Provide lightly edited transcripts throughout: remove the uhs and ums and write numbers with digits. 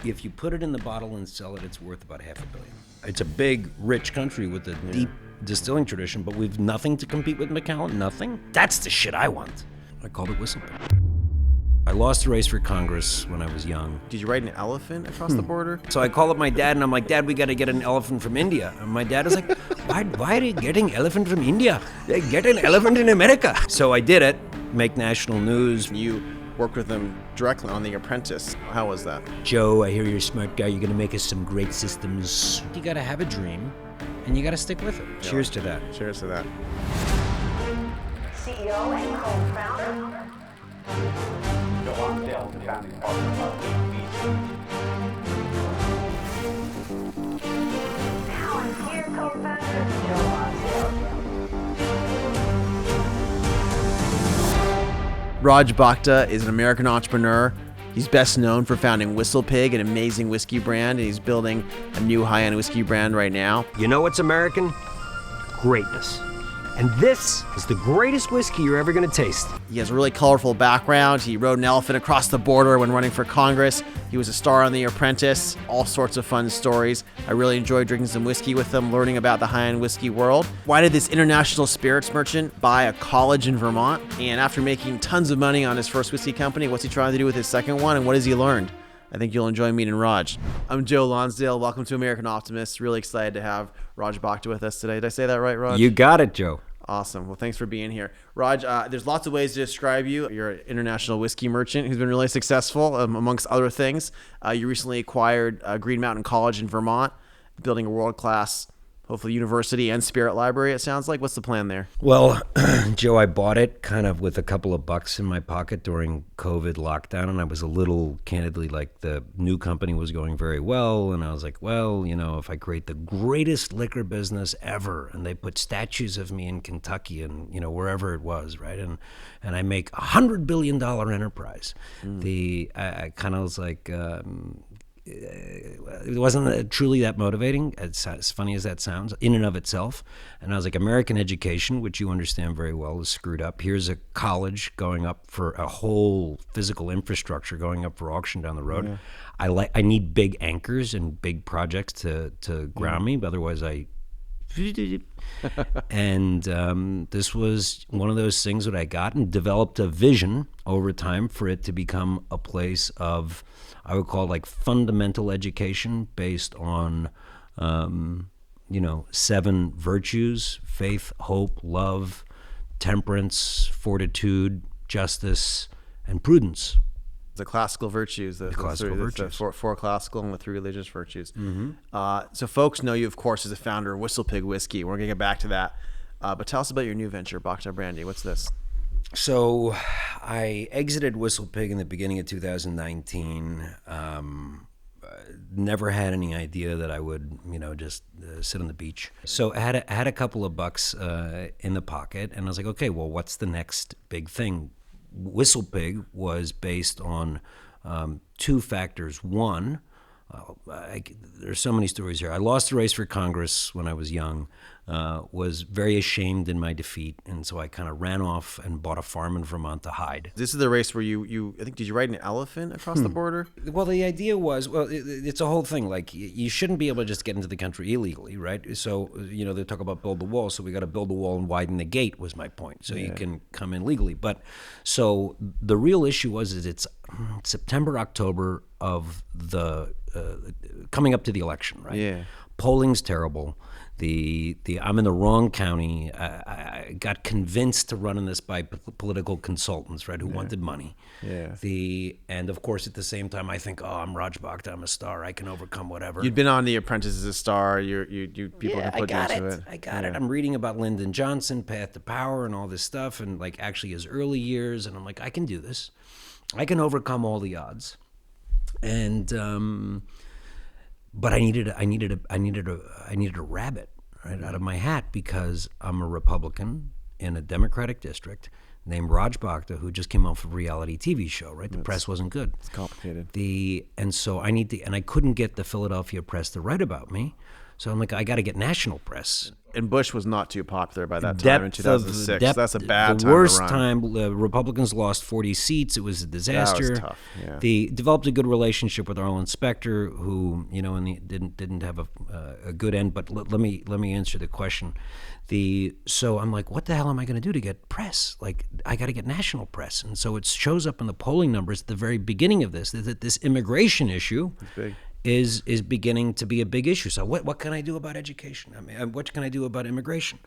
If you put it in the bottle and sell it, it's worth about $500 million. It's a big, rich country with a deep distilling tradition, but we've nothing to compete with Macallan, nothing. That's the shit I want. I called it WhistlePig. I lost the race for Congress when I was young. Did you ride an elephant across the border? So I call up my dad and I'm like, Dad, we got to get an elephant from India. And my dad is like, why are you getting elephant from India? Get an elephant in America. So I did it, make national news. You worked with them directly on The Apprentice. How was that? Joe, I hear you're a smart guy. You're going to make us some great systems. You got to have a dream and you got to stick with it. Cheers to that. Cheers to that. CEO and co-founder. Joe Lonsdale, the founding partner of Palantir co-founder Joe Lonsdale. Raj Bhakta is an American entrepreneur. He's best known for founding WhistlePig, an amazing whiskey brand, and he's building a new high-end whiskey brand right now. You know what's American? Greatness. And this is the greatest whiskey you're ever going to taste. He has a really colorful background. He rode an elephant across the border when running for Congress. He was a star on The Apprentice. All sorts of fun stories. I really enjoyed drinking some whiskey with him, learning about the high-end whiskey world. Why did this international spirits merchant buy a college in Vermont? And after making tons of money on his first whiskey company, what's he trying to do with his second one, and what has he learned? I think you'll enjoy meeting Raj. I'm Joe Lonsdale. Welcome to American Optimist. Really excited to have Raj Bhakta with us today. Did I say that right, Raj? You got it, Joe. Awesome. Well, thanks for being here. Raj, there's lots of ways to describe you. You're an international whiskey merchant who's been really successful, amongst other things. You recently acquired Green Mountain College in Vermont, building a world-class, hopefully, university and spirit library, it sounds like. What's the plan there? Well, Joe, I bought it kind of with a couple of bucks in my pocket during COVID lockdown, and I was a little, candidly, like the new company was going very well, and I was like, well, you know, if I create the greatest liquor business ever, and they put statues of me in Kentucky and, you know, wherever it was, right, and I make $100 billion enterprise, I kind of was like, it wasn't truly that motivating, as funny as that sounds, in and of itself. And I was like, American education, which you understand very well, is screwed up. Here's a college going up for a whole physical infrastructure going up for auction down the road. Yeah. I need big anchors and big projects to ground me, otherwise I... And this was one of those things that I got and developed a vision over time for it to become a place of, I would call it like fundamental education based on, 7 virtues: faith, hope, love, temperance, fortitude, justice, and prudence. The classical virtues. The classical virtues. The four classical and the 3 religious virtues. So folks know you, of course, as the founder of WhistlePig Whiskey. We're going to get back to that. But tell us about your new venture, Bhakta Brandy. What's this? So I exited WhistlePig in the beginning of 2019. Never had any idea that I would, just sit on the beach. So I had a couple of bucks in the pocket, and I was like, okay, well, what's the next big thing? WhistlePig was based on 2 factors. One, there's so many stories here. I lost the race for Congress when I was young, was very ashamed in my defeat, and so I kind of ran off and bought a farm in Vermont to hide. This is the race where you I think, did you ride an elephant across the border? Well, the idea was, it's a whole thing. Like, you shouldn't be able to just get into the country illegally, right? So, they talk about build the wall, so we got to build the wall and widen the gate was my point, so you can come in legally. But, so the real issue is it's September, October of the, coming up to the election, right? Yeah. Polling's terrible. I'm in the wrong county. I got convinced to run in this by political consultants, right, who wanted money. Yeah. And of course, at the same time, I think, I'm Raj Bhakta, I'm a star, I can overcome whatever. You'd been on The Apprentice as a star. People can put you into it. I got it. I'm reading about Lyndon Johnson, Path to Power, and all this stuff, and like actually his early years, and I'm like, I can do this. I can overcome all the odds. And but I needed a rabbit right out of my hat, because I'm a Republican in a Democratic district named Raj Bhakta, who just came off a reality TV show, right? The press wasn't good. It's complicated. And so and I couldn't get the Philadelphia press to write about me. So I'm like, I got to get national press. And Bush was not too popular by that time in 2006. That's a bad the time worst to run. time. The Republicans lost 40 seats. It was a disaster. tough, yeah. They developed a good relationship with Arlen Specter, who didn't have a good end. But let me answer the question. So I'm like, what the hell am I going to do to get press? Like, I got to get national press. And so it shows up in the polling numbers at the very beginning of this that this immigration issue is beginning to be a big issue. So what can I do about education? I mean, what can I do about immigration?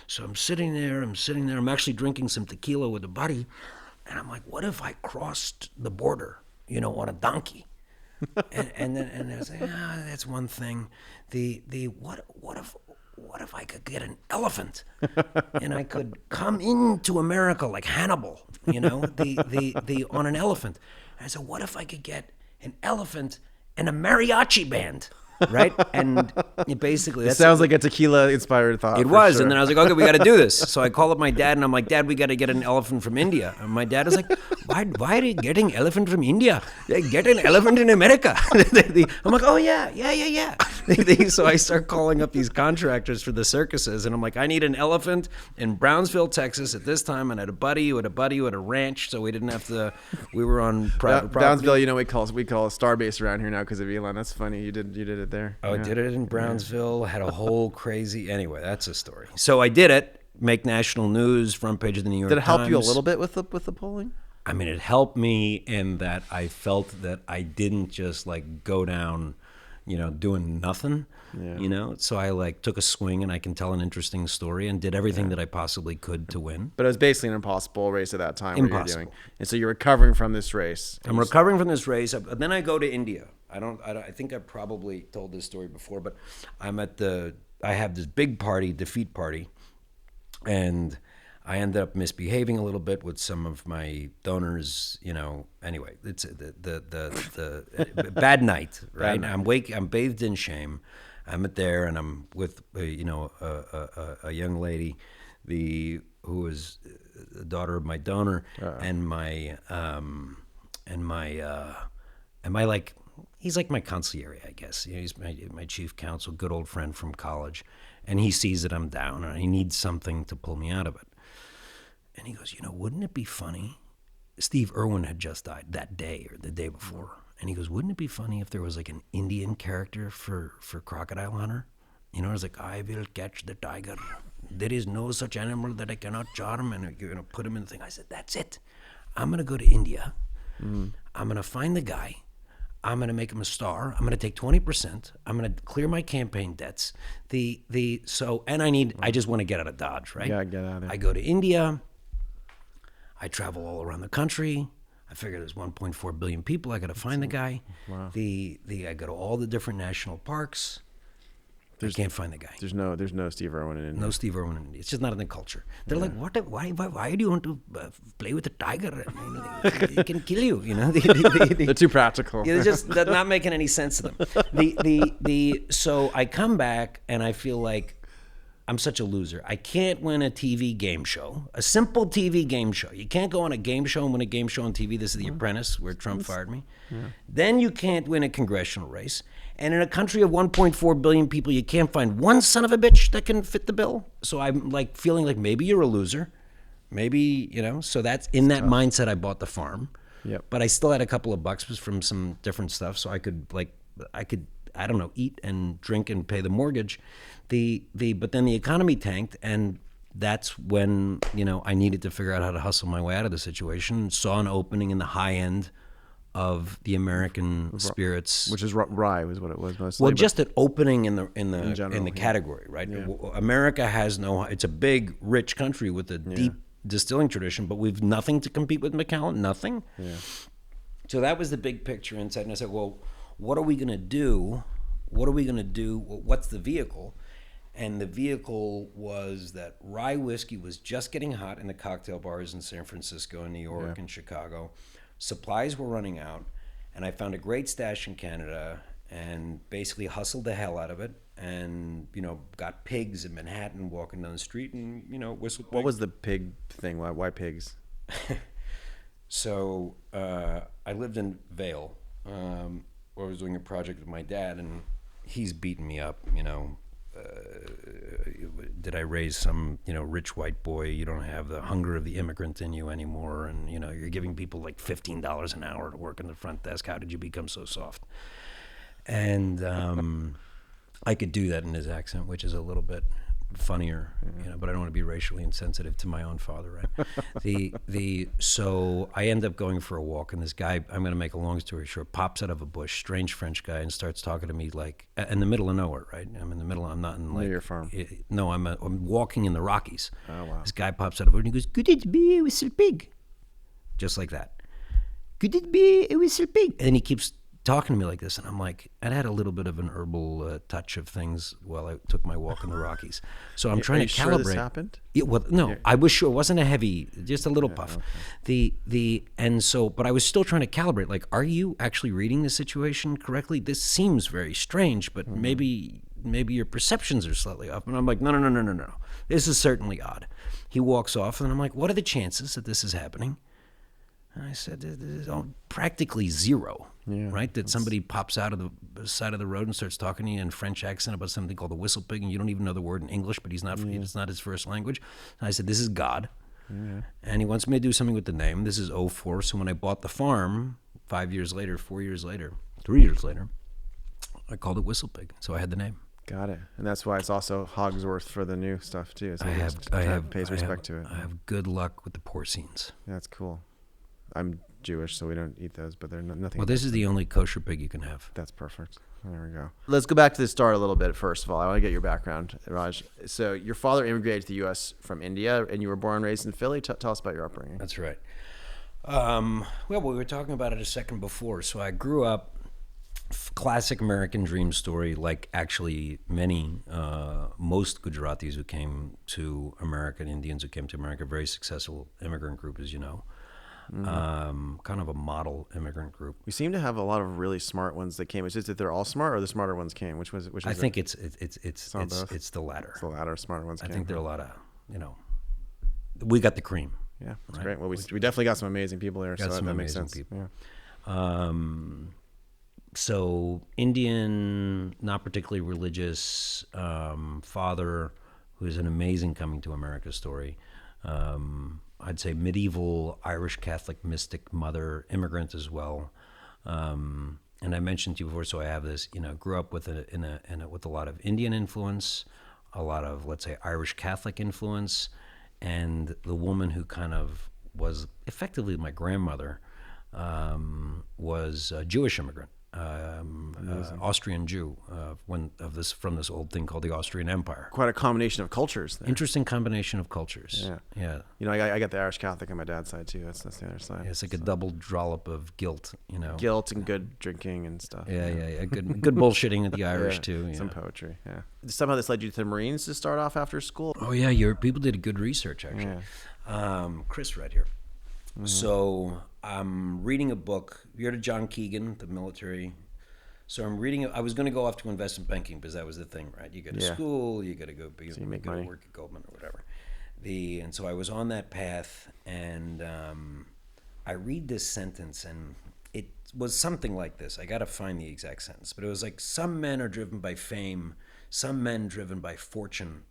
So I'm sitting there. I'm actually drinking some tequila with a buddy, and I'm like, what if I crossed the border, on a donkey? and I was like, that's one thing. What if I could get an elephant and I could come into America like Hannibal, on an elephant? And I said, what if I could get an elephant and a mariachi band, right? And basically, It sounds like a tequila-inspired thought. it for was. sure. And then I was like, okay, we got to do this. So I called up my dad and I'm like, Dad, we got to get an elephant from India. And my dad is like, why are you getting elephant from India? Get an elephant in America. I'm like, oh, yeah. So I start calling up these contractors for the circuses. And I'm like, I need an elephant in Brownsville, Texas at this time. And I had a buddy who had a ranch. So we didn't have to, we were on private property. Brownsville, we call it Starbase around here now because of Elon. That's funny. You did it there. Oh, I did it in Brownsville, had a whole crazy... Anyway, that's a story. So I did it, make national news, front page of the New York Times. Did it help you a little bit with the polling? I mean, it helped me in that I felt that I didn't just like go down, doing nothing, So I took a swing and I can tell an interesting story and did everything that I possibly could to win. But it was basically an impossible race at that time. What you're doing. Impossible. And so you're recovering from this race. I'm recovering from this race. Then I go to India. I think I probably told this story before, but I have this big party, defeat party, and I ended up misbehaving a little bit with some of my donors. Anyway, it's the bad night, right? Bad night. I'm bathed in shame. I'm there, and I'm with a young lady, who is the daughter of my donor, and my he's like my consigliere, I guess. He's my chief counsel, good old friend from college. And he sees that I'm down and he needs something to pull me out of it. And he goes, wouldn't it be funny? Steve Irwin had just died that day or the day before. And he goes, wouldn't it be funny if there was like an Indian character for Crocodile Hunter? I was like, I will catch the tiger. There is no such animal that I cannot charm. And you're going to put him in the thing. I said, that's it. I'm going to go to India. I'm going to find the guy. I'm going to make him a star. I'm going to take 20%. I'm going to clear my campaign debts. I just want to get out of Dodge, right? Yeah, get out of there. I go to India. I travel all around the country. I figure there's 1.4 billion people. I got to find the guy. Wow. I go to all the different national parks. I can't find the guy. There's no Steve Irwin in India. No Steve Irwin in India. It's just not in the culture. They're like, why do you want to play with a tiger? I mean, it can kill you, They're too practical. Yeah, they're not making any sense to them. So I come back and I feel like I'm such a loser. I can't win a TV game show, a simple TV game show. You can't go on a game show and win a game show on TV. This is The Apprentice, where Trump fired me. Yeah. Then you can't win a congressional race. And in a country of 1.4 billion people, you can't find one son of a bitch that can fit the bill. So I'm like feeling like maybe you're a loser. Maybe, so that's in that mindset I bought the farm. Yep. But I still had a couple of bucks from some different stuff. So I could I don't know, eat and drink and pay the mortgage. But then the economy tanked, and that's when, I needed to figure out how to hustle my way out of the situation. Saw an opening in the high end of the American spirits, Which is rye was what it was mostly. well, just an opening in the general, yeah. category, right? Yeah. America has it's a big, rich country with a deep distilling tradition, but we've nothing to compete with Macallan, nothing. Yeah. So that was the big picture inside, and I said, well, what are we going to do? What's the vehicle? And the vehicle was that rye whiskey was just getting hot in the cocktail bars in San Francisco and New York and Chicago. Supplies were running out, and I found a great stash in Canada and basically hustled the hell out of it, and got pigs in Manhattan walking down the street and whistled. What was the pig thing? Why pigs? So I lived in Vail, where I was doing a project with my dad, and he's beating me up, did I raise some, rich white boy? You don't have the hunger of the immigrant in you anymore, and you're giving people like $15 an hour to work in the front desk. How did you become so soft? And I could do that in his accent, which is a little bit funnier, but I don't want to be racially insensitive to my own father, right? So I end up going for a walk, and this guy, I'm going to make a long story short, pops out of a bush, strange French guy, and starts talking to me like in the middle of nowhere, right? I'm in the middle. I'm not in like Near your farm. No, I'm walking in the Rockies. Oh, wow. This guy pops out of a bush and he goes, "Could it be a whistle pig?" Just like that. "Could it be a whistle pig?" And he keeps talking to me like this, and I'm like, I had a little bit of an herbal touch of things while I took my walk in the Rockies. So I'm trying Are you to sure calibrate. this happened? Yeah, well, no, I was sure it wasn't a heavy, just a little puff. okay. But I was still trying to calibrate. Like, are you actually reading the situation correctly? This seems very strange, but maybe your perceptions are slightly off. And I'm like, no. This is certainly odd. He walks off, and I'm like, what are the chances that this is happening? And I said, there's practically zero, right? That somebody pops out of the side of the road and starts talking to you in French accent about something called a whistle pig, and you don't even know the word in English, but it's not his first language. And I said, this is God. And he wants me to do something with the name. This is 04. So when I bought the farm 5 years later, 4 years later, 3 years later, I called it Whistle Pig. So I had the name. Got it. And that's why it's also Hogsworth for the new stuff too. So pays respect to it. I have good luck with the porcines. That's cool. I'm Jewish, so we don't eat those, but they're nothing. Well, this is the only kosher pig you can have. That's perfect. There we go. Let's go back to the start a little bit. First of all, I want to get your background, Raj. So your father immigrated to the U.S. from India, and you were born and raised in Philly. Tell us about your upbringing. That's right. Well, we were talking about it a second before. So I grew up, classic American dream story, like actually most Gujaratis who came to America, Indians who came to America, very successful immigrant group, as you know. Kind of a model immigrant group. We seem to have a lot of really smart ones that came. Is it that they're all smart, or the smarter ones came? Which I think it's the latter. It's the latter. Smarter ones I came. think there are a lot of, we got the cream. Yeah, that's right? great. Well, we definitely got some amazing people there. Got so some that makes amazing sense. people. Yeah. So Indian, not particularly religious, father, who is an amazing coming to America story. I'd say medieval Irish Catholic mystic mother, immigrant as well. And I mentioned to you before, so I have this, grew up with with a lot of Indian influence, a lot of, let's say, Irish Catholic influence, and the woman who kind of was effectively my grandmother was a Jewish immigrant. Austrian Jew from this old thing called the Austrian Empire. Quite a combination of cultures there. Interesting combination of cultures. Yeah. I got the Irish Catholic on my dad's side too. That's the other side. Yeah, it's like a double dollop of guilt, Guilt and good drinking and stuff. Yeah. Good bullshitting with the Irish too. Some poetry. Yeah. Somehow this led you to the Marines to start off after school. Oh yeah, your people did good research actually. Chris right here. So I'm reading a book. You heard of John Keegan, the military? So I'm reading. I was going to go off to investment banking because that was the thing, right? You go to school, you got to go you make go money. work at Goldman or whatever. And so I was on that path, and I read this sentence, and it was something like this. I got to find the exact sentence, but it was like, some men are driven by fame, some men driven by fortune.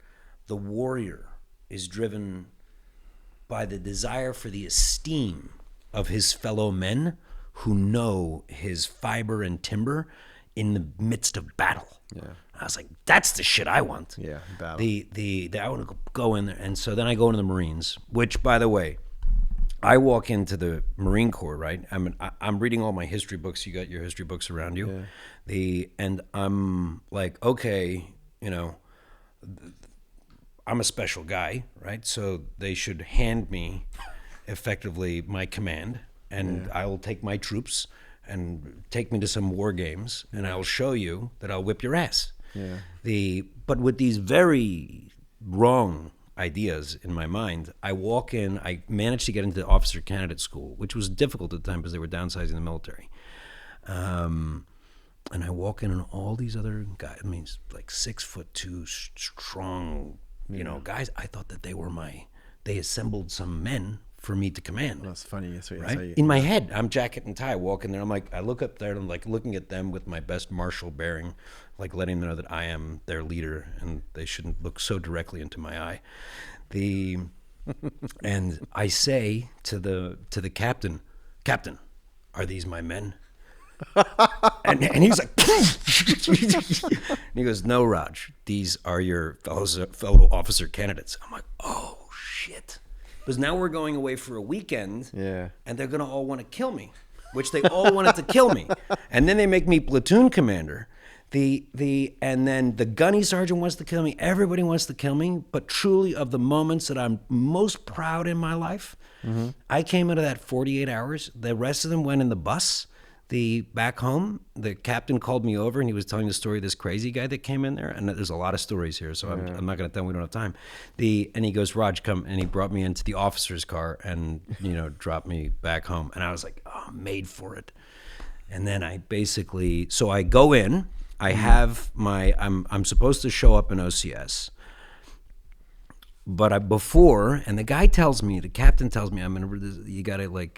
The warrior is driven by the desire for the esteem of his fellow men who know his fiber and timber in the midst of battle. Yeah. I was like, that's the shit I want. Yeah, battle. I want to go in there. And so then I go into the Marines, which, by the way, I walk into the Marine Corps, right? I'm reading all my history books. You got your history books around you. Yeah. And I'm like, okay, I'm a special guy, right? So they should hand me effectively my command, and I will take my troops and take me to some war games, and I'll show you that I'll whip your ass. Yeah. But with these very wrong ideas in my mind, I walk in, I managed to get into the officer candidate school, which was difficult at the time because they were downsizing the military. And I walk in, and all these other guys, like 6'2" strong, guys, I thought that they assembled some men for me to command. That's funny. That's what, Right? In my head, I'm jacket and tie walking there. I'm like, I look up there and I'm like looking at them with my best martial bearing, like letting them know that I am their leader and they shouldn't look so directly into my eye. And I say to the captain, Captain, are these my men? and he's like, and he goes, no, Raj, these are your fellow officer candidates. I'm like, oh shit. Because now we're going away for a weekend, Yeah. and they're gonna all want to kill me, which they all wanted to kill me, and then they make me platoon commander. And then the gunny sergeant wants to kill me. Everybody wants to kill me. But truly, of the moments that I'm most proud in my life, I came out of that 48 hours. The rest of them went in the bus. Back home, the captain called me over and he was telling the story of this crazy guy that came in there. And there's a lot of stories here, so I'm not going to tell them, we don't have time. And he goes, Raj, come. And he brought me into the officer's car and, dropped me back home. And I was like, oh, I'm made for it. And then I go in. I have I'm supposed to show up in OCS. But the captain tells me, you got to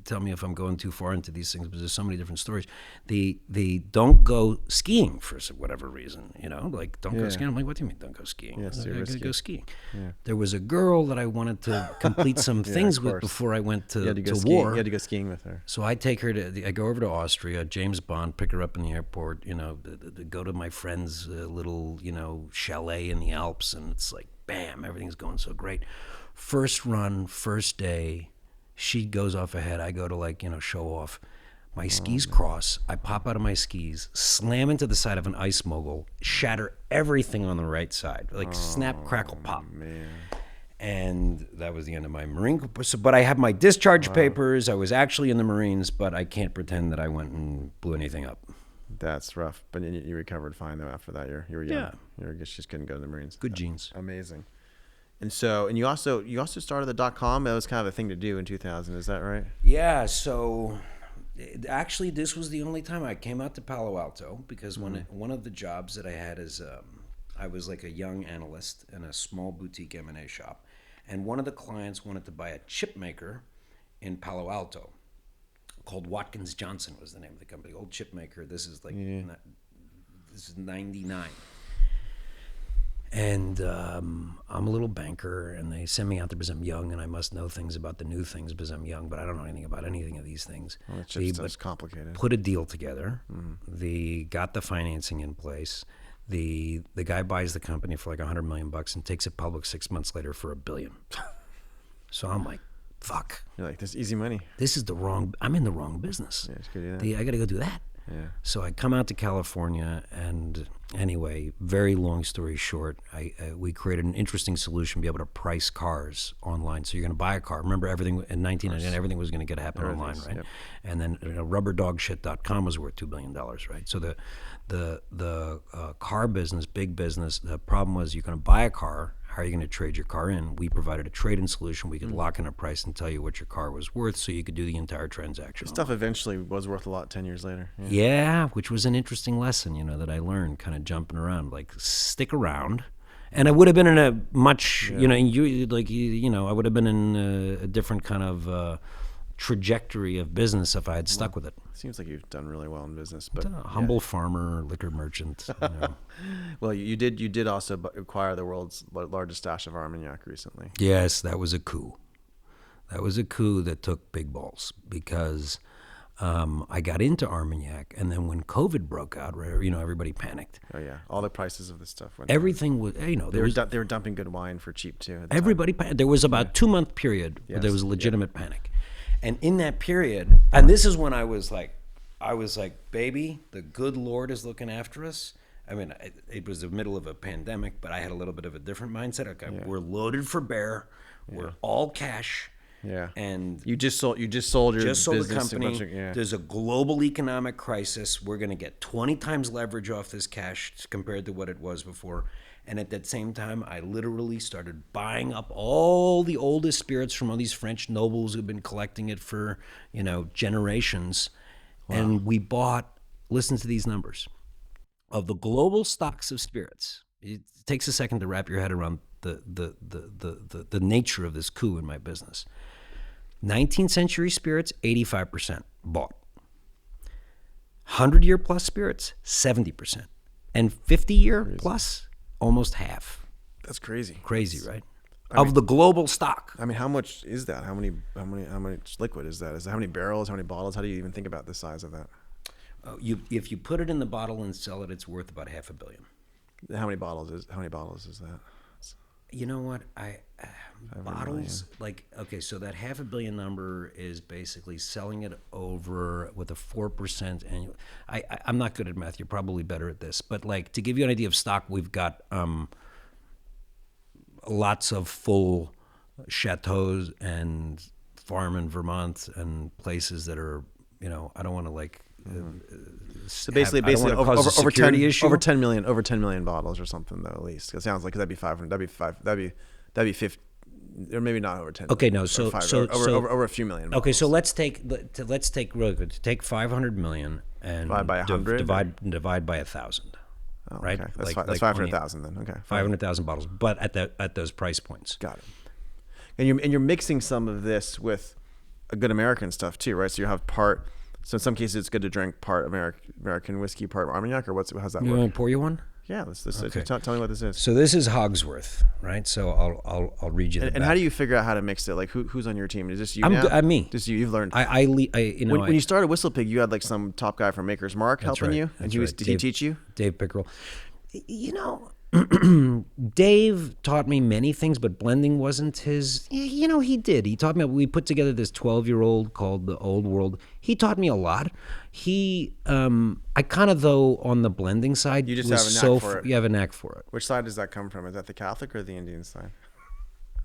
tell me if I'm going too far into these things, because there's so many different stories. They don't go skiing for whatever reason, don't go skiing. I'm like, what do you mean don't go skiing? Yes, I you're gotta go risky. skiing. Yeah. There was a girl that I wanted to complete some things of with course. before I went You had to go to skiing. war. You had to go skiing with her. So I take her I go over to Austria, James Bond, pick her up in the airport, go to my friend's little, chalet in the Alps, and it's like, bam, everything's going so great. First run, first day, she goes off ahead. I go to show off. My skis cross. I pop out of my skis, slam into the side of an ice mogul, shatter everything on the right side, snap, crackle, pop. Man. And that was the end of my Marine Corps. But I have my discharge papers. I was actually in the Marines, but I can't pretend that I went and blew anything up. That's rough. But you recovered fine, though, after that. You were young. Yeah. You just couldn't go to the Marines. Good genes. Amazing. And you also started the .com. That was kind of a thing to do in 2000. Is that right? Yeah, so actually this was the only time I came out to Palo Alto, because one of the jobs that I had is I was like a young analyst in a small boutique M&A shop, and one of the clients wanted to buy a chip maker in Palo Alto called Watkins Johnson was the name of the company, old chip maker. This is this is 99. And I'm a little banker, and they send me out there because I'm young, and I must know things about the new things because I'm young, but I don't know anything about anything of these things. Well, that chip stuff's complicated. Put a deal together. Got the financing in place. The guy buys the company for like $100 million and takes it public 6 months later for $1 billion. So I'm like, fuck. You're like, this is easy money. I'm in the wrong business. Yeah, just go do that. I got to go do that. Yeah. So I come out to California, and anyway, very long story short, we created an interesting solution to be able to price cars online. So you're going to buy a car. Remember, everything in 1999, everything was going to happen online, right? Yep. And then rubberdogshit.com was worth $2 billion, right? So the car business, big business, the problem was you're going to buy a car. How are you going to trade your car in? We provided a trade-in solution. We could lock in a price and tell you what your car was worth, so you could do the entire transaction. Stuff eventually was worth a lot 10 years later. Yeah. Yeah, which was an interesting lesson, that I learned, kind of jumping around, like stick around. And I would have been in a much, I would have been in a different kind of trajectory of business if I had stuck with it. Seems like you've done really well in business, but A humble farmer, liquor merchant. well, you did also acquire the world's largest stash of Armagnac recently. Yes, that was a coup. That was a coup that took big balls, because I got into Armagnac, and then when COVID broke out, everybody panicked. Oh yeah, all the prices of this stuff went. Everything was, They were dumping good wine for cheap too. At the everybody panicked. There was about a 2-month period where there Yes, was a legitimate panic, and in that period, and this is when I was like, baby, the good Lord is looking after us. I mean, it was the middle of a pandemic, but I had a little bit of a different mindset. Okay, we're loaded for bear. We're all cash. Yeah. And you just sold your just sold the business to a company. bunch of- yeah. There's a global economic crisis. We're going to get 20 times leverage off this cash compared to what it was before. And at that same time, I literally started buying up all the oldest spirits from all these French nobles who've been collecting it for, generations. Wow. And we bought, listen to these numbers, of the global stocks of spirits. It takes a second to wrap your head around the nature of this coup in my business. 19th century spirits, 85% bought. 100-year plus spirits, 70%. And 50-year plus, almost half. That's crazy. Crazy, right? Of the global stock. I mean, how much is that? How much liquid is that? Is that how many barrels? How many bottles? How do you even think about the size of that? If you put it in the bottle and sell it, it's worth about $500 million. How many bottles is that? You know what? Bottles, like, okay, so that $500 million number is basically selling it over with a 4% annual. I'm not good at math. You're probably better at this. But, like, to give you an idea of stock, we've got lots of full chateaus and farm in Vermont and places that are, you know, I don't want to, like... So basically, over 10 million bottles or something, though, at least. It sounds like that'd be 500. That'd be 50, or maybe not over 10. Okay, no, over a few million. Okay, bottles. so let's take really good. Take 500 million and Divide by 100? divide by 1,000. Oh, right? Okay. That's, Like 500,000 then. Okay. 500,000 bottles, but at those price points. Got it. And you're mixing some of this with a good American stuff too, right? So you have part. So in some cases, it's good to drink part American whiskey, part Armagnac, or how's that You work? want me to pour you one? Yeah, Okay. tell me what this is. So this is Hogsworth, right? So I'll read you. And how do you figure out how to mix it? Like who's on your team? Is this you? I'm now? good, me. Just you. You've learned. When you started Whistle Pig, you had like some top guy from Maker's Mark helping you, and did he teach you? Dave Pickerel. You know, Dave taught me many things, but blending wasn't his. You know, he did. He taught me. We put together this 12-year-old called The Old World. He taught me a lot. I kind of, though, on the blending side, You just was have a knack for it. You have a knack for it. Which side does that come from? Is that the Catholic or the Indian side?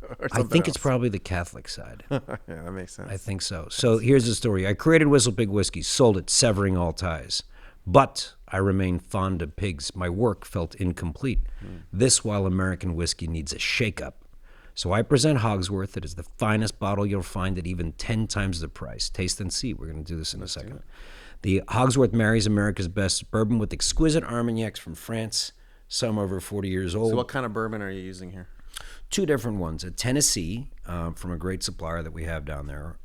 Or I something think it's else? probably the Catholic side. Yeah, that makes sense. I think so. So here's the story. I created Whistle Pig Whiskey, sold it, severing all ties. But I remain fond of pigs. My work felt incomplete. This while American whiskey needs a shakeup. So I present Hogsworth. It is the finest bottle you'll find at even 10 times the price. Taste and see. We're going to do this in a second. The Hogsworth marries America's best bourbon with exquisite Armagnacs from France, some over 40 years old. So what kind of bourbon are you using here? Two different ones. A Tennessee from a great supplier that we have down there,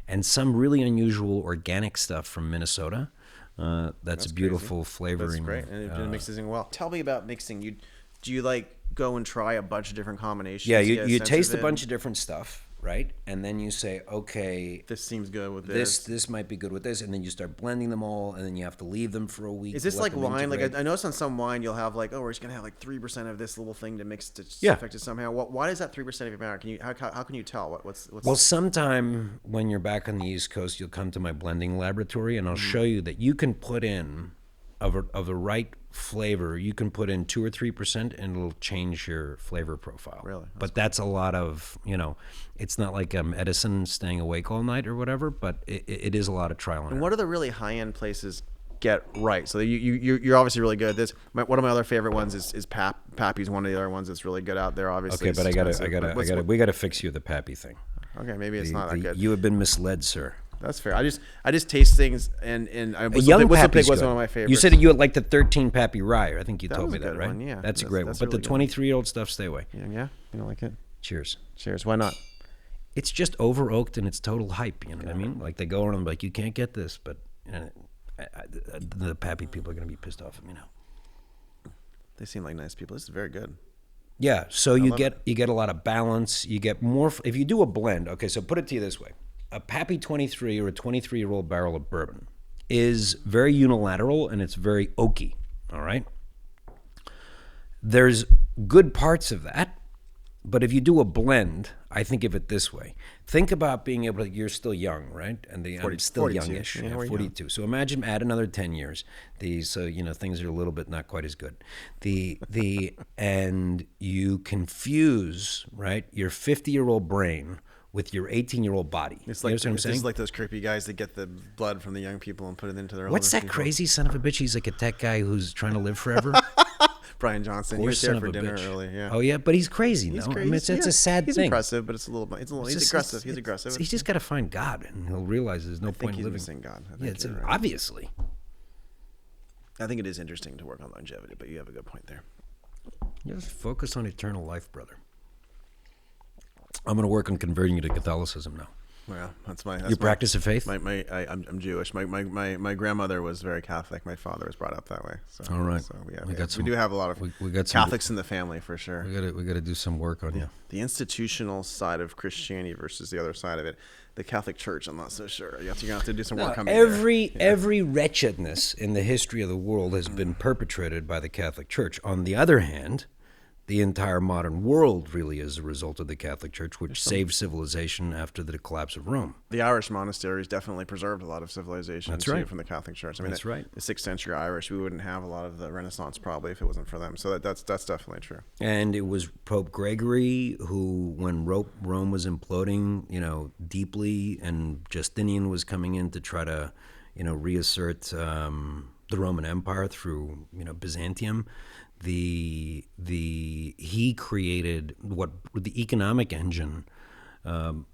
and some really unusual organic stuff from Minnesota. That's a beautiful flavoring. That's great, and it mixes in well. Tell me about mixing. Do you like go and try a bunch of different combinations? Yeah, get you sense taste of a it? bunch of different stuff, right? And then you say, okay, This seems good with this might be good with this, and then you start blending them all, and then you have to leave them for a week. Is this let like them wine? Like integrate. I noticed on some wine you'll have like, oh, we're just gonna have like 3% of this little thing to mix to Yeah. affect it somehow. Why is that 3% of your matter? How can you tell what's? Well, sometime when you're back on the East Coast, you'll come to my blending laboratory, and I'll show you that you can put in of the right flavor. You can put in 2 or 3%, and it'll change your flavor profile. Really? But that's a lot of, you know, it's not like Edison staying awake all night or whatever. But it is a lot of trial and error. What are the really high end places get right? So you're obviously really good at this. One of my other favorite ones is Pappy's one of the other ones that's really good out there. Obviously, Okay, but we gotta fix you the Pappy thing. Okay, maybe it's not that good. You have been misled, sir. That's fair. I just taste things, and Young Whistle Pappy's Pig was good. one of my favorites. You said you like the 13 Pappy Rye. I think you told was me a that, good right? one, yeah. That's a That's- great one. that's But the really good. 23-year-old stuff, stay away. Yeah, you don't like it? Cheers. Cheers. Why not? It's just over oaked and it's total hype. You know what I mean? Like they go around and be like, you can't get this, but you know, the Pappy people are gonna be pissed off at me now. They seem like nice people. This is very good. Yeah. So you love get a lot of balance. You get more if you do a blend. Okay. So put it to you this way: a Pappy 23 or a 23-year-old barrel of bourbon is very unilateral and it's very oaky. All right. There's good parts of that. But if you do a blend, I think of it this way. Think about being able to, you're still young, right? And I'm still 42. youngish, Yeah, we're 42. So imagine add another 10 years. So, you know, things are a little bit not quite as good. And you confuse, right, your 50-year-old brain with your 18-year-old body. It's You like understand what I'm this saying? is like those creepy guys that get the blood from the young people and put it into their. What's older that people. crazy son of a bitch? He's like a tech guy who's trying to live forever. Brian Johnson. He Poor was son there of for a dinner bitch. early. Yeah. Oh yeah, but he's crazy. He's no, crazy. I mean, it's a sad he's thing. impressive, but it's a little. He's aggressive. He's aggressive. He's just got to find God, and he'll realize there's no I think point in he's living. missing God. I think Yeah, it's you're right. obviously. I think it is interesting to work on longevity, but you have a good point there. Just focus on eternal life, brother. I'm going to work on converting you to Catholicism now. Yeah, that's my. That's Your practice of faith? I'm Jewish. My grandmother was very Catholic. My father was brought up that way. So, All right. So We we do have a lot of we got some- Catholics in the family for sure. We got to do some work on you. The institutional side of Christianity versus the other side of it, the Catholic Church. I'm not so sure. You're gonna have to do some work on me there. Every wretchedness in the history of the world has been perpetrated by the Catholic Church. On the other hand, the entire modern world really is a result of the Catholic Church, which saved civilization after the collapse of Rome. The Irish monasteries definitely preserved a lot of civilization That's too, right. from the Catholic Church. I mean, That's right. The 6th century Irish, we wouldn't have a lot of the Renaissance probably if it wasn't for them. So that's definitely true. And it was Pope Gregory who, when Rome was imploding, deeply, and Justinian was coming in to try to, reassert the Roman Empire through, Byzantium. He created the economic engine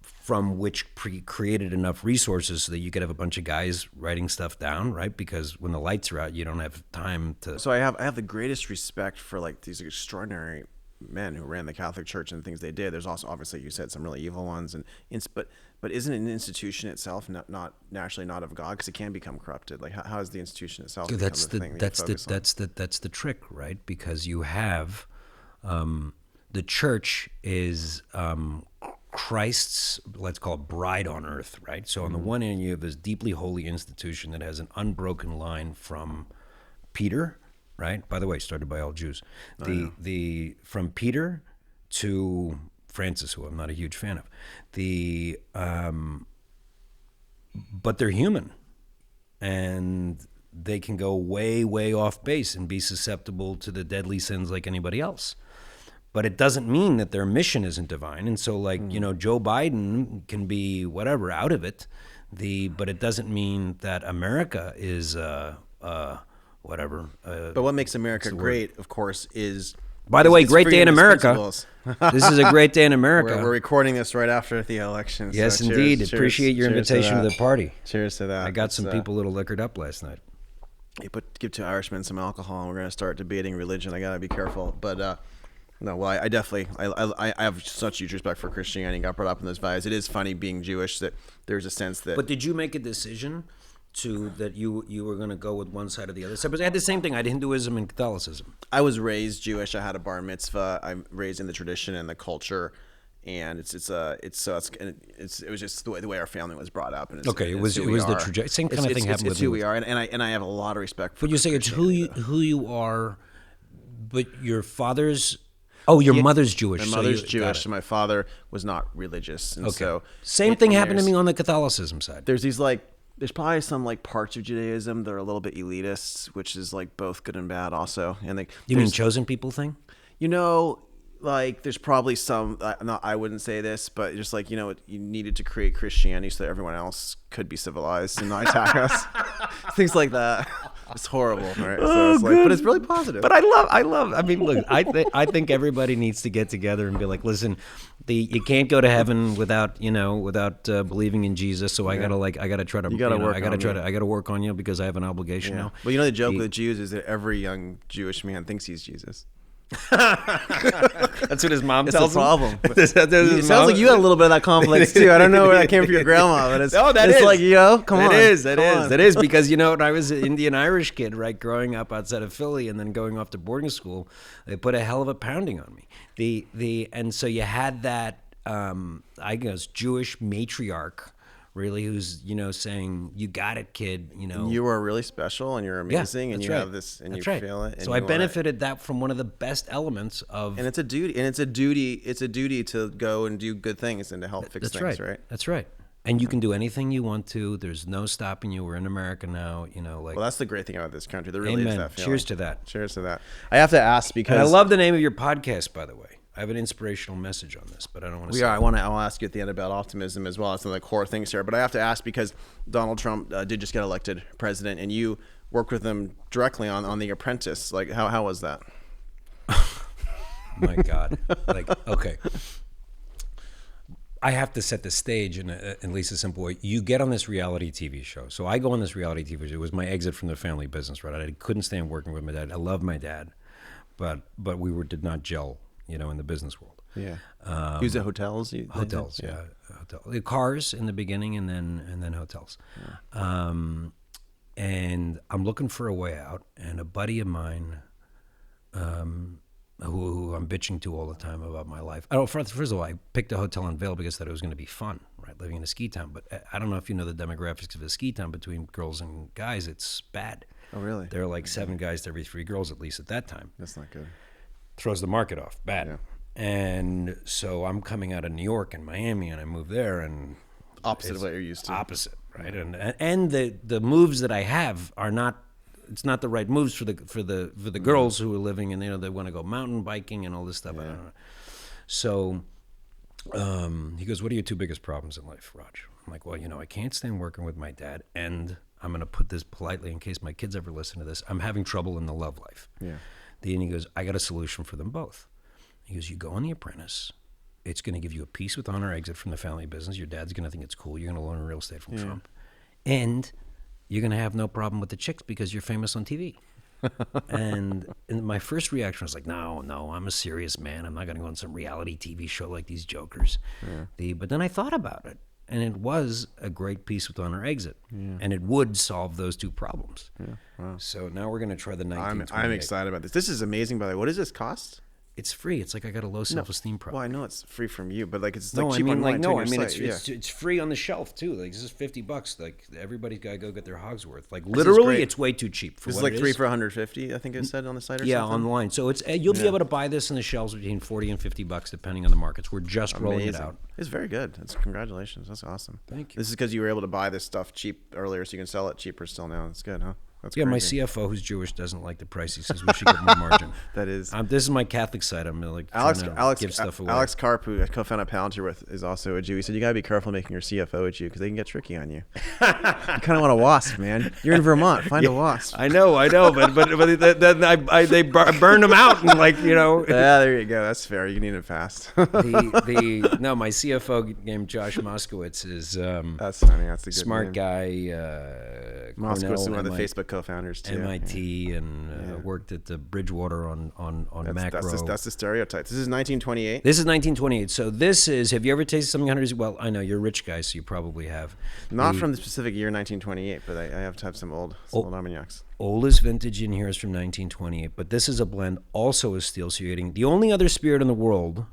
from which created enough resources so that you could have a bunch of guys writing stuff down, right? Because when the lights are out, you don't have time to. So I have the greatest respect for like these extraordinary men who ran the Catholic Church and the things they did. There's also, obviously, you said some really evil ones, but isn't an institution itself not naturally not of God, because it can become corrupted? Like how is the institution itself? That's become the thing that's the trick, right? Because you have the church is Christ's, let's call it, bride on earth, right? So on the one hand, you have this deeply holy institution that has an unbroken line from Peter, right? By the way, started by all Jews. From Peter to Francis, who I'm not a huge fan of. But they're human, and they can go way, way off base and be susceptible to the deadly sins like anybody else. But it doesn't mean that their mission isn't divine. And so, Joe Biden can be whatever out of it, but it doesn't mean that America is whatever. But what makes America great, of course, is. By the way, it's great day in freedom of America. principles. This is a great day in America. We're recording this right after the election. So Yes, cheers, indeed. cheers, Appreciate your cheers invitation to the party. Cheers to that. I got some It's, people a little liquored up last night. You give two Irishmen some alcohol, and we're going to start debating religion. I got to be careful. But no, well, I definitely I have such huge respect for Christianity and got brought up in those values. It is funny being Jewish that there's a sense that. But did you make a decision that you were going to go with one side or the other side? Because I had the same thing. I had Hinduism and Catholicism. I was raised Jewish. I had a bar mitzvah. I'm raised in the tradition and the culture, and it was just the way our family was brought up. And Okay, it was the trajectory. Same kind of thing happened with It's who me. we are, and I have a lot of respect for. But you say it's who you are, but your father's. Oh, your mother's Jewish. My so mother's got Jewish, it. and my father was not religious, and so Same thing happened to me on the Catholicism side. There's probably some parts of Judaism that are a little bit elitist, which is both good and bad also. And You mean chosen people thing? There's probably some. I wouldn't say this, but just you needed to create Christianity so that everyone else could be civilized and not attack us. Things like that. It's horrible, right? So it's but it's really positive. But I love. I mean, look, I think everybody needs to get together and be like, listen, you can't go to heaven without believing in Jesus. So I gotta try to. I gotta work on you because I have an obligation now. Well, the joke with Jews is that every young Jewish man thinks he's Jesus. That's what his mom It's tells a problem. him. It sounds like you had a little bit of that complex too. I don't know where that came from your grandma, but it's come on. That is because when I was an Indian Irish kid, right, growing up outside of Philly and then going off to boarding school, they put a hell of a pounding on me. And so you had that I guess Jewish matriarch, really, who's saying, "You got it, kid." You are really special and you're amazing, and you have this, and you feel it. And so I benefited that from one of the best elements of. And it's a duty to go and do good things and to help fix things, right? That's right. And you can do anything you want to. There's no stopping you. We're in America now. Well, that's the great thing about this country. There really is that feeling. Cheers to that. Cheers to that. I have to ask because And I love the name of your podcast, by the way. I have an inspirational message on this, but I don't want to. I'll ask you at the end about optimism as well. It's one of the core things here. But I have to ask because Donald Trump did just get elected president, and you worked with him directly on The Apprentice. How was that? My God! Okay, I have to set the stage in at least a simple way. You get on this reality TV show. So I go on this reality TV show. It was my exit from the family business, right? I couldn't stand working with my dad. I love my dad, but we did not gel, in the business world. Yeah. Use at hotels. Hotels, yeah. Hotel. Cars in the beginning, and then hotels. And I'm looking for a way out. And a buddy of mine, who I'm bitching to all the time about my life. First of all, I picked a hotel in Vail because I thought it was going to be fun, right, living in a ski town. But I don't know if you know the demographics of a ski town between girls and guys. It's bad. Oh, really? There are like 7 guys to every 3 girls, at least at that time. That's not good. Throws the market off. Bad. Yeah. And so I'm coming out of New York and Miami, and I moved there, and Opposite of what you're used to. opposite, right? And the moves that I have are not. It's not the right moves for the girls who are living, and they want to go mountain biking and all this stuff. I don't know. So he goes, "What are your 2 biggest problems in life, Raj?" I'm like, "Well, I can't stand working with my dad, and I'm going to put this politely in case my kids ever listen to this. I'm having trouble in the love life." Yeah. Then he goes, "I got a solution for them both." He goes, "You go on The Apprentice. It's going to give you a peace with honor exit from the family business. Your dad's going to think it's cool. You're going to learn real estate from Trump. And you're going to have no problem with the chicks because you're famous on TV." and my first reaction was like, no, I'm a serious man. I'm not going to go on some reality TV show like these jokers. But then I thought about it, and it was a great peace with honor exit. And it would solve those 2 problems. So now we're going to try the 1928. I'm excited about this. This is amazing, by the way. What does this cost? It's free. It's like I got a low self-esteem problem. Well, I know it's free from you, but like it's No, like I cheap mean, online. like, too, no, on I your mean, site. it's free on the shelf too. Like, this is $50. Like, everybody's got to go get their hogs worth. Like, is literally, great. it's way too cheap for This is what like it 3 is. for 150. I think it said on the site or Yeah, something. online. So it's you'll be able to buy this in the shelves between $40 and $50 depending on the markets. We're just rolling it Amazing. out. It's very good. That's congratulations. That's awesome. Thank you. This is because you were able to buy this stuff cheap earlier, so you can sell it cheaper still now. That's good, huh? That's Yeah, my crazy. CFO, who's Jewish, doesn't like the price. He says we should get more margin. That is. This is my Catholic side. I'm like Alex trying to give stuff away. Alex Karp, who I co-founded Palantir with, is also a Jew. He said you gotta be careful making your CFO a Jew because they can get tricky on you. You kind of want a wasp, man. You're in Vermont. Find a wasp. I know, but then they burned them out and Yeah, there you go. That's fair. You need it fast. my CFO named Josh Moskowitz is That's funny. That's a good smart name. guy. Moskowitz is Cornell, one of the MIT Facebook co-founders too. MIT, and worked at the Bridgewater on macro. That's the stereotype. This is 1928. This is 1928. So this is. Have you ever tasted something 100 years? Well, I know you're a rich guy, so you probably have. Not from the specific year 1928, but I have to have some old Armagnacs. Oldest vintage in here is from 1928, but this is a blend, also a steel. So you're getting the only other spirit in the world.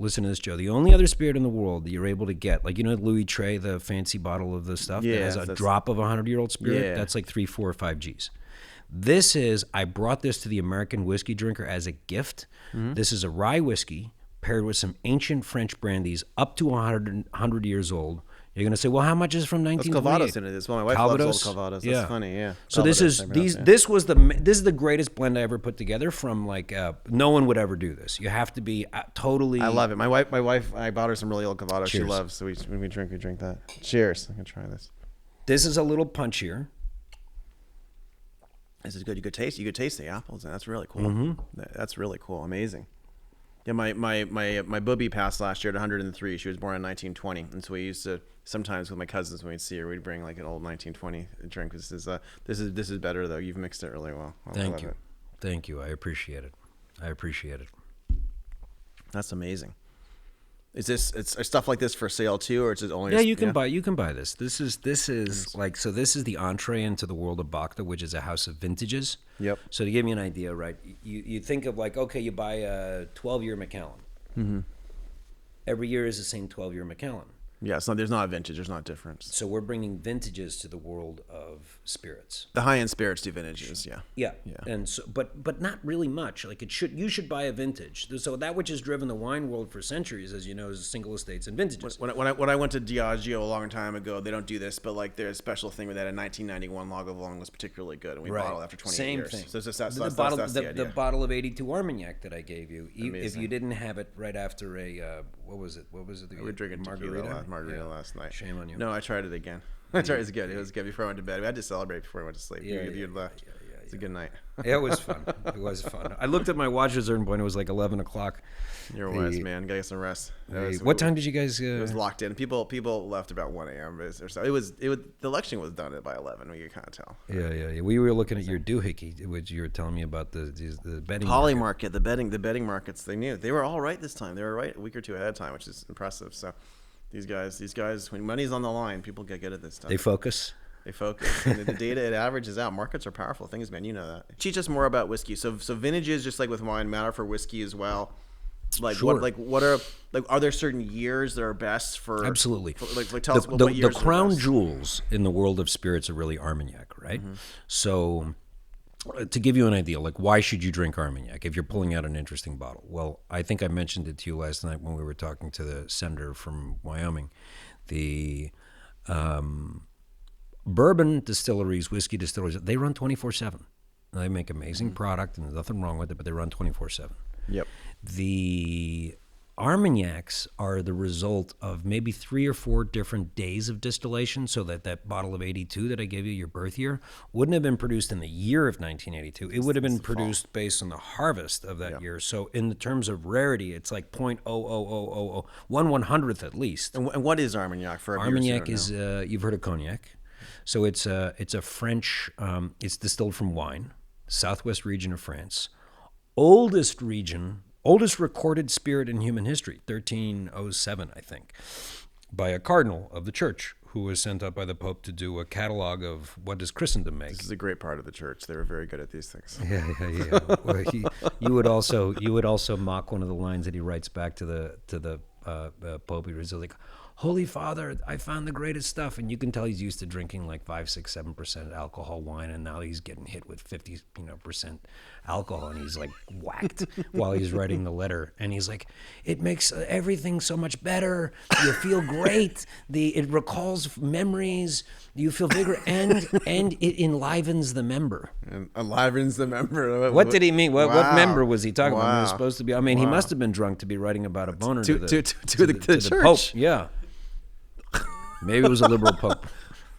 Listen to this, Joe. The only other spirit in the world that you're able to get, like Louis Trey, the fancy bottle of the stuff that has a drop of 100-year-old spirit. Yeah. That's like 3, 4, or 5 G's. This is. I brought this to the American whiskey drinker as a gift. This is a rye whiskey paired with some ancient French brandies up to 100 years old. You're going to say, well, how much is from There's 1928? Calvados in it as well. My wife Calvados? loves old Calvados. That's funny, yeah. So Calvados, this is I pronounce it. this is the greatest blend I ever put together. From no one would ever do this. You have to be totally. I love it. My wife, I bought her some really old Calvados. She Cheers. loves. So when we drink that. Cheers. I'm gonna try this. This is a little punchier. This is good. You could taste the apples, and that's really cool. Mm-hmm. That's really cool. Amazing. Yeah, my booby passed last year at 103. She was born in 1920, and so we used to sometimes with my cousins when we'd see her, we'd bring like an old 1920 drink. This is better though. You've mixed it really well. I Thank love you, it. thank you. I appreciate it. That's amazing. Is stuff like this for sale too, or is it only? Yeah, you can buy this. This is like, so this is the entree into the world of Bacta, which is a house of vintages. Yep. So to give you an idea, right? You think of like, okay, you buy a 12-year Macallan. Mm-hmm. Every year is the same 12-year Macallan. Yeah, there's not a vintage. There's not a difference. So we're bringing vintages to the world of spirits. The high-end spirits do vintages. Yeah. Yeah. And so, but not really much. Like you should buy a vintage. So that which has driven the wine world for centuries, as you know, is single estates and vintages. When I went to Diageo a long time ago, they don't do this, but like there's a special thing where that a 1991 Lagavulin was particularly good, and we bottled after 28 years. Same thing. So it's just the bottle of 82 Armagnac that I gave you. If Amazing. you didn't have it right after a what was it? We were drinking margarita last night. Shame on you. No, I tried it again. I tried it again. It was good before I went to bed. We had to celebrate before I went to sleep. Yeah. It's a good night. It was fun. It was fun. I looked at my watch at a certain point. It was like 11 o'clock. You're a wise man. Gotta get some rest. What time did you guys? It was locked in. People left about 1 a.m. or so. It was the election was done by 11. We could kind of tell. Yeah. We were looking at your doohickey, which you were telling me about the betting. Poly market, the betting markets. They knew they were all right this time. They were right a week or two ahead of time, which is impressive. So these guys, when money's on the line, people get good at this stuff. They focus. They focus. And the data, it averages out. Markets are powerful things, man. You know that. Teach us more about whiskey. So vintages, just like with wine, matter for whiskey as well. Like Sure. are there certain years that are best for? Absolutely. Tell us what years the are crown best. jewels in the world of spirits are really Armagnac, right? So, to give you an idea, like why should you drink Armagnac if you're pulling out an interesting bottle? Well, I think I mentioned it to you last night when we were talking to the senator from Wyoming. The bourbon distilleries, whiskey distilleries, they run 24/7. They make amazing product, and there's nothing wrong with it, but they run 24/7. Yep. The Armagnacs are the result of maybe 3 or 4 different days of distillation, so that bottle of 82 that I gave you, your birth year, wouldn't have been produced in the year of 1982. It would have been produced based on the harvest of that year. So in the terms of rarity, it's like 0.00000 1/100th at least. And what is Armagnac for? Armagnac is you've heard of cognac, so it's a French. It's distilled from wine, southwest region of France, oldest recorded spirit in human history, 1307, I think, by a cardinal of the church who was sent up by the Pope to do a catalog of what does Christendom make. This is a great part of the church. They were very good at these things. Yeah. Well, you would also mock one of the lines that he writes back to the Pope. He was like, "Holy Father, I found the greatest stuff," and you can tell he's used to drinking like 5, 6, 7% alcohol wine, and now he's getting hit with 50% alcohol, and he's like whacked while he's writing the letter, and he's like, "It makes everything so much better. You feel great. It recalls memories. You feel vigor, and it enlivens the member." And enlivens the member. What did he mean? What Wow. member was he talking about? He was Wow. supposed to be. I mean, he must have been drunk to be writing about a boner To the the church. Pope. Yeah. Maybe it was a liberal pope.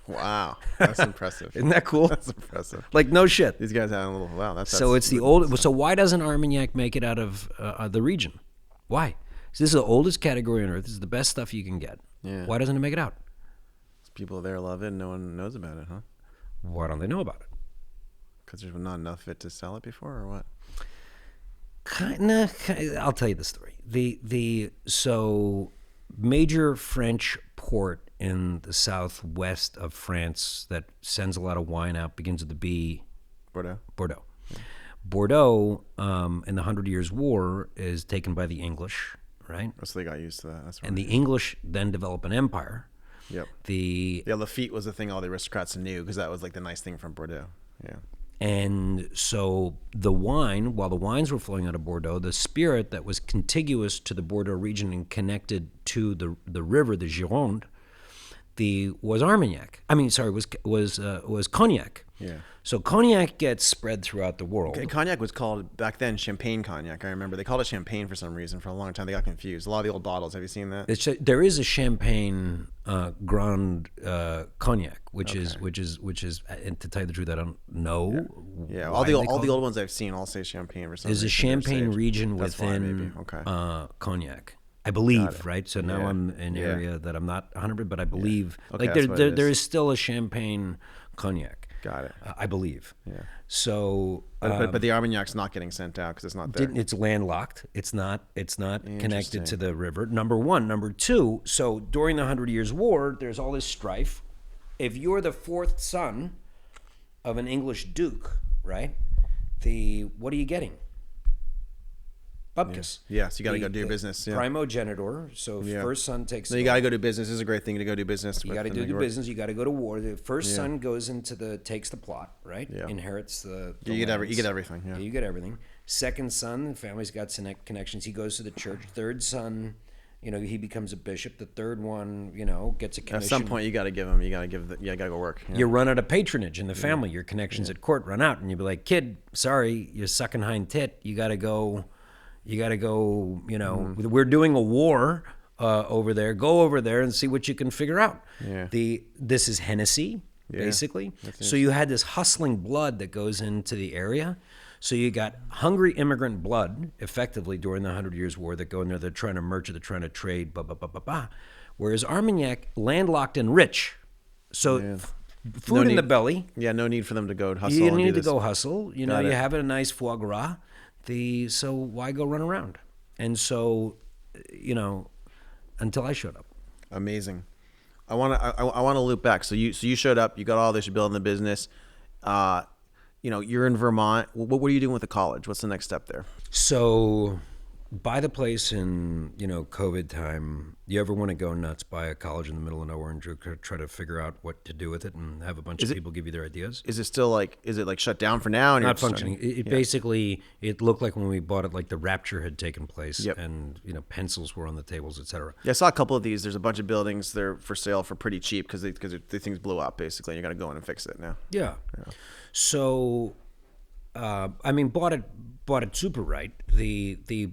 Wow, that's impressive. Isn't that cool? That's impressive. Like no shit. These guys had a little. Wow, that's So it's the old. So why doesn't Armagnac make it out of the region? Why? So this is the oldest category on earth. This is the best stuff you can get. Yeah. Why doesn't it make it out? People there love it, and no one knows about it, huh? Why don't they know about it? Because there's not enough of it to sell it before, or what? Kinda, I'll tell you the story. So major French port in the southwest of France that sends a lot of wine out begins with the B. Bordeaux. Bordeaux, in the 100 Years' War, is taken by the English, right? So they got used to that. That's right. And the English then develop an empire. Yep. The Yeah, Lafitte was the thing all the aristocrats knew because that was like the nice thing from Bordeaux. Yeah. And so the wine, while the wines were flowing out of Bordeaux, the spirit that was contiguous to the Bordeaux region and connected to the river, the Gironde, was Armagnac. I mean, sorry, was cognac. Yeah. So cognac gets spread throughout the world. Cognac was called back then champagne cognac. I remember they called it champagne for some reason for a long time. They got confused. A lot of the old bottles. Have you seen that? There is a champagne Grand cognac, which is, and to tell you the truth, I don't know. Yeah. why All they the call it. old ones I've seen all say champagne for some There's reason. a They're champagne saved. region That's why, within maybe. Okay. cognac, I believe, right? So now Yeah. I'm in an Yeah. area that I'm not 100, but I believe Okay, like that's what it there is. is still a champagne cognac. Got it. I believe. Yeah. So But the Armagnac's not getting sent out because it's not there. it's landlocked. It's not connected to the river. Number one. Number two, so during the 100 Years' War, there's all this strife. If you're the fourth son of an English duke, right? What are you getting? Bupkis. Yeah, so you got to go do your business. Yeah. Primogenitor. So Yeah. first son takes. So you got to go do business. This is a great thing to go do business. You got to do the business. You got to go to war. The first son goes takes the plot, right? Yeah. Inherits the You get lands. everything. Yeah. You get everything. Second son, the family's got connections. He goes to the church. Third son, he becomes a bishop. The third one, gets a commission. At some point, you got to give them. You got to go work. Yeah. You run out of patronage in the family. Your connections at court run out, and you be like, "Kid, sorry, you're sucking hind tit. You got to go. We're doing a war over there. Go over there and see what you can figure out." Yeah. This is Hennessy. basically. So you had this hustling blood that goes into the area. So you got hungry immigrant blood, effectively, during the 100 Years' War that go in there. They're trying to merchant, they're trying to trade, blah, blah, blah, blah, blah. Whereas Armagnac, landlocked and rich. So food in the belly. Yeah, no need for them to go hustle. You and don't do need to this. go hustle. You know, Got you it. have a nice foie gras. So why go run around? And so, you know, until I showed up. Amazing. I want to loop back. So you showed up. You got all this. You're building the business. You're in Vermont. What are you doing with the college? What's the next step there? So buy the place in, COVID time. You ever want to go nuts, buy a college in the middle of nowhere and try to figure out what to do with it and have a bunch of people give you their ideas? Is it still is it shut down for now? And Not you're functioning. starting- It basically, it looked like when we bought it, like the rapture had taken place Yep. and, pencils were on the tables, et cetera. Yeah, I saw a couple of these. There's a bunch of buildings. They're for sale for pretty cheap because the things blew up basically. You got to go in and fix it now. Yeah. So, bought it super right.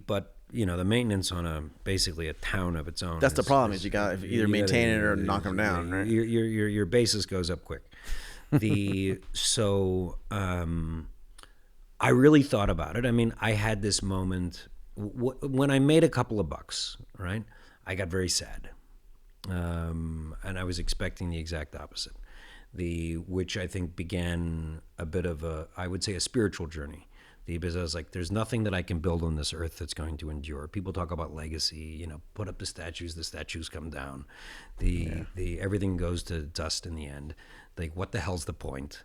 But the maintenance on basically a town of its own. That's the problem is you got to either maintain it or knock them down, right? Your basis goes up quick. I really thought about it. I had this moment when I made a couple of bucks. Right, I got very sad, and I was expecting the exact opposite. Which I think began a bit of I would say a spiritual journey. Because I was like, there's nothing that I can build on this earth that's going to endure. People talk about legacy, put up the statues come down. Everything goes to dust in the end. Like, what the hell's the point?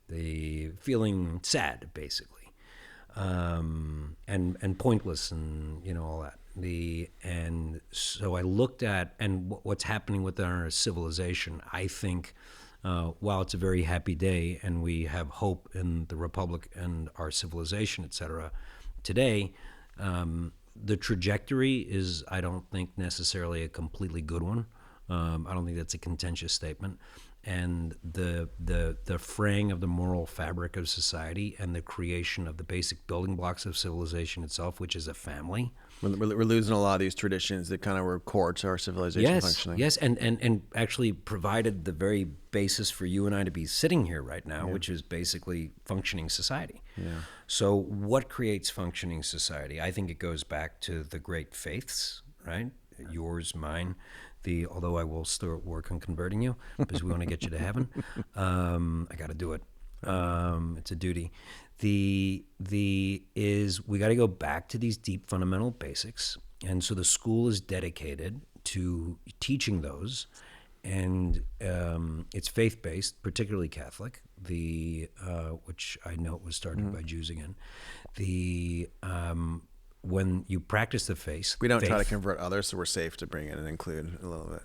The feeling sad, basically, and pointless, and all that. And so I looked at what's happening with our civilization. I think. While it's a very happy day and we have hope in the Republic and our civilization, et cetera, today, the trajectory is, I don't think, necessarily a completely good one. I don't think that's a contentious statement. And the fraying of the moral fabric of society and the creation of the basic building blocks of civilization itself, which is a family. We're losing a lot of these traditions that kind of were core to our civilization functioning. Yes, and actually provided the very basis for you and I to be sitting here right now, which is basically functioning society. Yeah. So what creates functioning society? I think it goes back to the great faiths, right? Yours, mine. Although I will still work on converting you because we want to get you to heaven. I got to do it. It's a duty. We got to go back to these deep fundamental basics, and so the school is dedicated to teaching those, and it's faith-based, particularly Catholic. Which I know was started by Jews again. When you practice the faith, We don't try to convert others, so we're safe to bring in and include a little bit.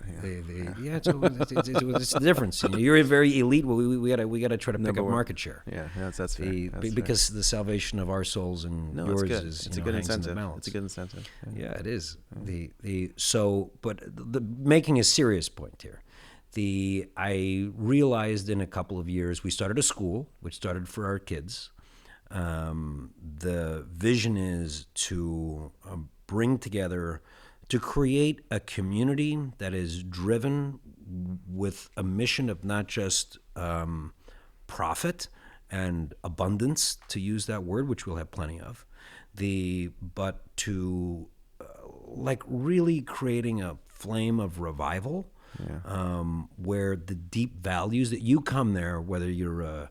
Yeah. it's the difference. You're a very elite. We got to try to pick up market share. Yeah, that's fair. That's Because the salvation of our souls and fair. yours It's good. is It's a good hangs in the incentive. balance. It's a good incentive. Yeah, it is. But making a serious point here. I realized in a couple of years we started a school, which started for our kids. The vision is to bring together, to create a community that is driven with a mission of not just profit and abundance, to use that word, which we'll have plenty of, but to really creating a flame of revival, where the deep values that you come there, whether you're a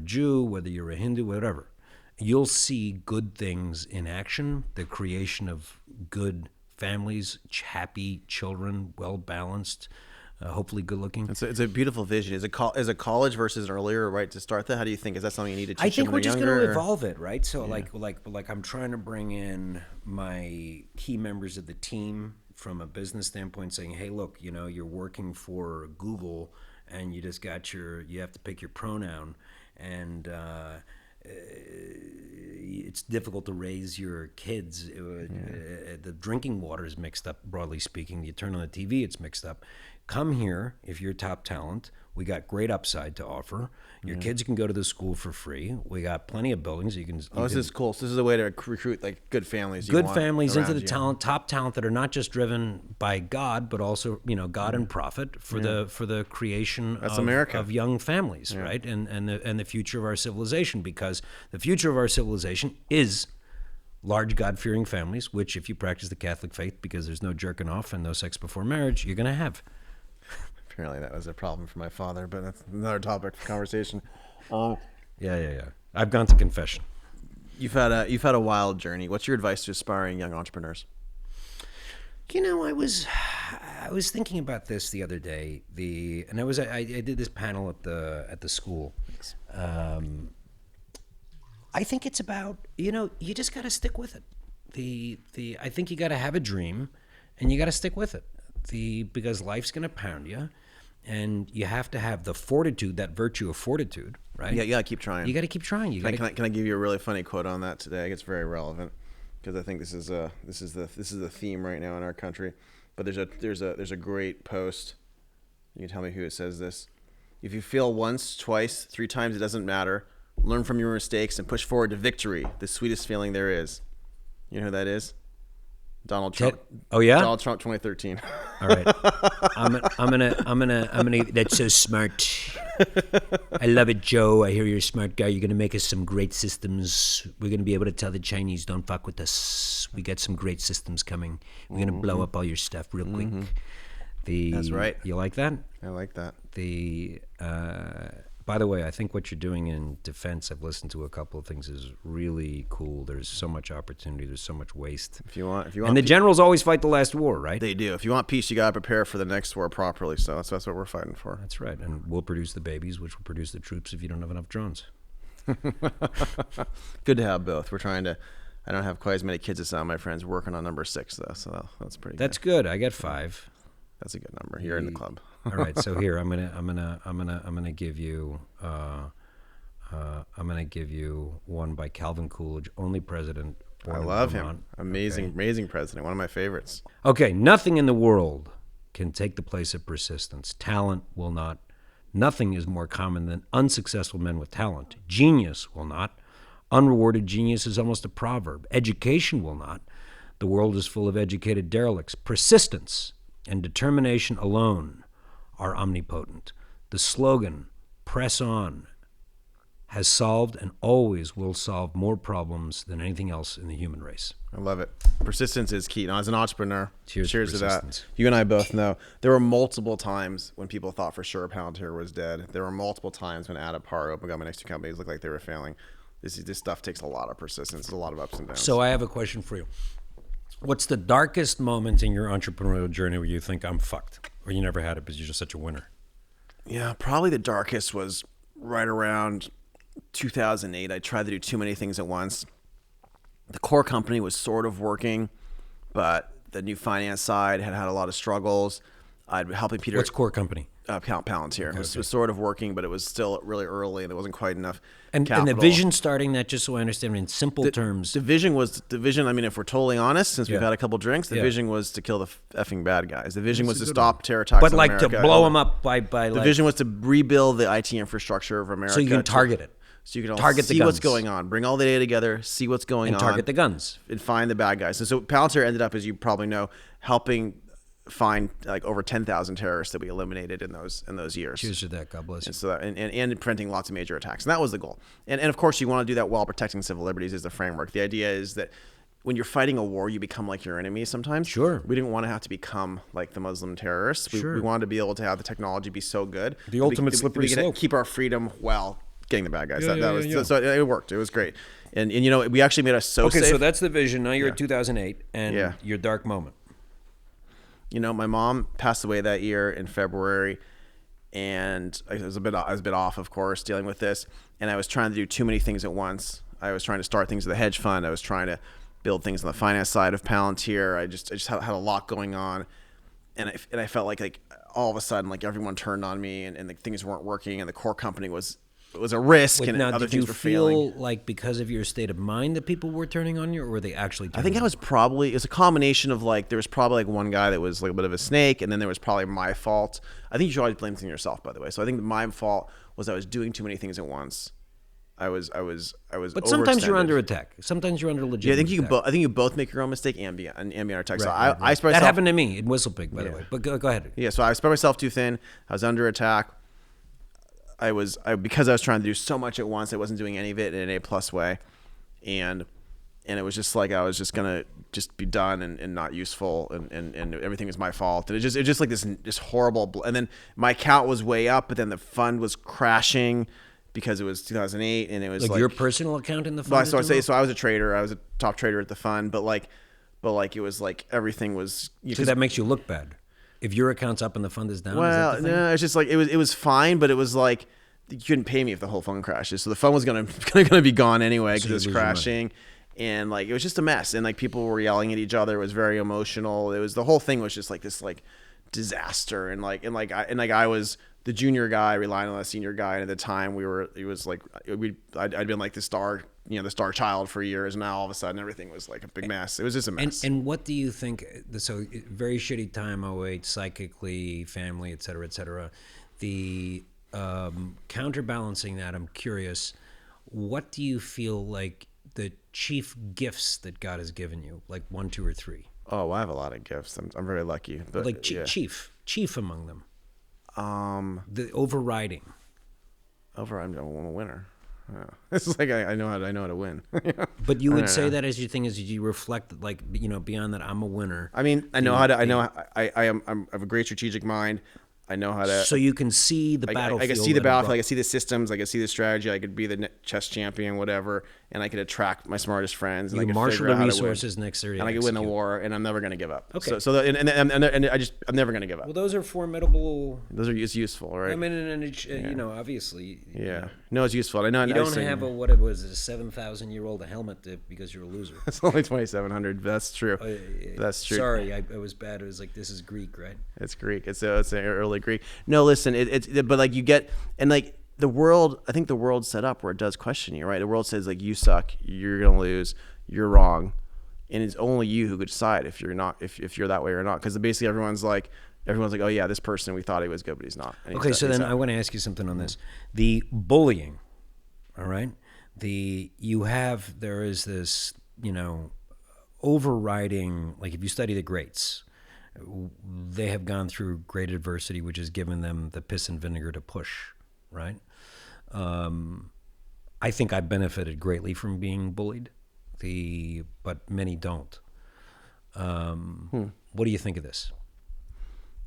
Jew, whether you're a Hindu, whatever, you'll see good things in action, the creation of good families, happy children, well-balanced, hopefully good-looking. It's a beautiful vision. Is a college versus earlier, right, to start that? How do you think? Is that something you need to teach I think them we're when just they're going to younger, or- evolve it, right? So like I'm trying to bring in my key members of the team from a business standpoint, saying, hey, look, you're working for Google and you just you have to pick your pronoun. And it's difficult to raise your kids. The drinking water is mixed up, broadly speaking. You turn on the TV, it's mixed up. Come here if you're top talent. We got great upside to offer. Your kids can go to the school for free. We got plenty of buildings. You can. Oh, this is cool. So this is a way to recruit like good families. You Good want families into around the you. top talent that are not just driven by God, but also God and profit for the creation of America. of young families, right? And the future of our civilization, because the future of our civilization is large God-fearing families, which if you practice the Catholic faith, because there's no jerking off and no sex before marriage, you're going to have. Apparently that was a problem for my father, but that's another topic for conversation. Yeah. I've gone to confession. You've had a wild journey. What's your advice to aspiring young entrepreneurs? I was thinking about this the other day. I did this panel at the school. I think it's about you just got to stick with it. I think you got to have a dream, and you got to stick with it. Because life's going to pound you, and you have to have the fortitude, that virtue of fortitude, right? Yeah, you gotta keep trying. You got to keep trying. Can I give you a really funny quote on that today? I think it's very relevant because I think this is the theme right now in our country. But there's a great post. You can tell me who it says this. If you fail once, twice, 3 times, it doesn't matter. Learn from your mistakes and push forward to victory. The sweetest feeling there is. You know who that is? Donald Trump. Oh yeah. Donald Trump, 2013. All right. I'm gonna. That's so smart. I love it, Joe. I hear you're a smart guy. You're gonna make us some great systems. We're gonna be able to tell the Chinese, don't fuck with us. We got some great systems coming. We're gonna blow up all your stuff real quick. That's right. You like that? I like that. By the way, I think what you're doing in defense, I've listened to a couple of things, is really cool. There's so much opportunity. There's so much waste. If you want, and the generals always fight the last war, right? They do. If you want peace, you gotta prepare for the next war properly. So that's what we're fighting for. That's right. And we'll produce the babies, which will produce the troops if you don't have enough drones. Good to have both. I don't have quite as many kids as some of my friends. Working on number 6 though, so that's pretty. That's good. I got 5. That's a good number. You're in the club. All right. So here I'm gonna give you one by Calvin Coolidge, only president. Born I in love Vermont. him. Amazing president. One of my favorites. Okay. Nothing in the world can take the place of persistence. Talent will not. Nothing is more common than unsuccessful men with talent. Genius will not. Unrewarded genius is almost a proverb. Education will not. The world is full of educated derelicts. Persistence and determination alone are omnipotent. The slogan, press on, has solved and always will solve more problems than anything else in the human race. I love it. Persistence is key. Now, as an entrepreneur, Cheers to to that. persistence. You and I both know there were multiple times when people thought for sure Palantir was dead. There were multiple times when Adapar, OpenGov, my next 2 companies looked like they were failing. This stuff takes a lot of persistence. There's a lot of ups and downs. So I have a question for you. What's the darkest moment in your entrepreneurial journey where you think I'm fucked, or you never had it because you're just such a winner? Yeah, probably the darkest was right around 2008. I tried to do too many things at once. The core company was sort of working, but the new finance side had a lot of struggles. I'd been helping Peter. What's core company? Palantir. It was sort of working, but it was still really early, and there wasn't quite enough And capital. the vision starting that, just so I understand in simple terms. The vision. I mean, if we're totally honest, since we've Yeah. had a couple drinks, the Yeah. vision was to kill the effing bad guys. The vision was to a good stop terror attacks but on like America. to blow them up by The like, vision was to rebuild the IT infrastructure of America. so you can target it. So you can all Target the see what's guns. going on, bring all the data together, see what's going and on, target the guns. and find the bad guys. And so Palantir ended up, as you probably know, helping find like over 10,000 terrorists that we eliminated in those years. Cheers to that. God bless you. And so and preventing lots of major attacks. And that was the goal. And of course, you want to do that while protecting civil liberties is the framework. The idea is that when you're fighting a war, you become like your enemy sometimes. Sure. We didn't want to have to become like the Muslim terrorists. We wanted to be able to have the technology be so good. The ultimate that slippery we could slope. keep our freedom while getting the bad guys. Yeah, that was yeah. So it worked. It was great. And you know, we actually made us so Okay, safe. so that's the vision. Now you're at 2008, and Yeah. your dark moment. You know, my mom passed away that year in February, and I was a bit off, of course, dealing with this. And I was trying to do too many things at once. I was trying to start things with a hedge fund. I was trying to build things on the finance side of Palantir. I just had a lot going on, and I felt like all of a sudden like everyone turned on me, and things weren't working, and the core company was was a risk, Wait, and now, other did you things were failing. feel like because of your state of mind that people were turning on you, or were they actually? I think I was probably, it was a combination of like, there was probably like one guy that was like a bit of a snake, and then there was probably my fault. I think you should always blame things on yourself, by the way. So I think that my fault was I was doing too many things at once. I was. But sometimes you're overextended. under attack. Sometimes you're under Yeah, legitimate I think you can. attack. I think you both make your own mistake. Ambient or tech. So Right, I spread that myself. happened to me in Whistlepig, by the way. But go ahead. Yeah, so I spread myself too thin. I was under attack. Because I was trying to do so much at once. I wasn't doing any of it in an A+ way, and it was just like I was just gonna just be done and not useful, and everything was my fault. And it just like this horrible. And then my account was way up, but then the fund was crashing because it was 2008, and it was Like your personal account in the fund. Well, is so I doing say well? so. I was a trader. I was a top trader at the fund, but like it was like everything was. So that makes you look bad. If your account's up and the fund is down. Well, is that the thing? no, it's just like it was fine, but it was like you couldn't pay me if the whole fund crashes. So the fund was gonna be gone anyway because you it was lose your money. crashing, and like it was just a mess. And like people were yelling at each other. It was very emotional. It was the whole thing was just like this like disaster. And I was the junior guy relying on the senior guy. And at the time I'd been like the star child for years. And now all of a sudden everything was like a big mess. It was just a mess. And what do you think? So very shitty time, '08, psychically, family, et cetera, the counterbalancing that, I'm curious, what do you feel like the chief gifts that God has given you, like 1, 2, or 3? Oh, I have a lot of gifts. I'm very lucky. But Like yeah. chief among them. The overriding. I'm a winner. Yeah. This is like I know how to win. But you I would don't say know. that as you think, as you reflect, like, beyond that, I'm a winner. I mean, I know how to. I know I have a great strategic mind. I know how to. So you can see the battlefield. I can see the and battlefield. I rock. can see the systems. I can see the strategy. I could be the chess champion, whatever, and I could attract my smartest friends. And You I could marshal figure the out how to resources win. necessary to and I could win the execute. war, and I'm never going to give up. Okay. I'm never going to give up. Well, those are formidable. Those are it's useful, right? I mean, and obviously. yeah. No, it's useful. I know. You don't have what it was, a 7,000-year-old helmet because you're a loser. It's only 2,700. That's true. That's true. Sorry, I was bad. It was like, this is Greek, right? It's Greek. It's an early Greek. No, listen. But like you get and like the world. I think the world's set up where it does question you, right? The world says like you suck. You're gonna lose. You're wrong, and it's only you who could decide if you're not if you're that way or not. Because basically everyone's like, oh yeah, this person we thought he was good, but he's not. And he's Okay, not- so he's then not. I want to ask you something on this. The bullying, all right? There is this, overriding, like if you study the greats, they have gone through great adversity, which has given them the piss and vinegar to push, right? I think I benefited greatly from being bullied, but many don't. What do you think of this?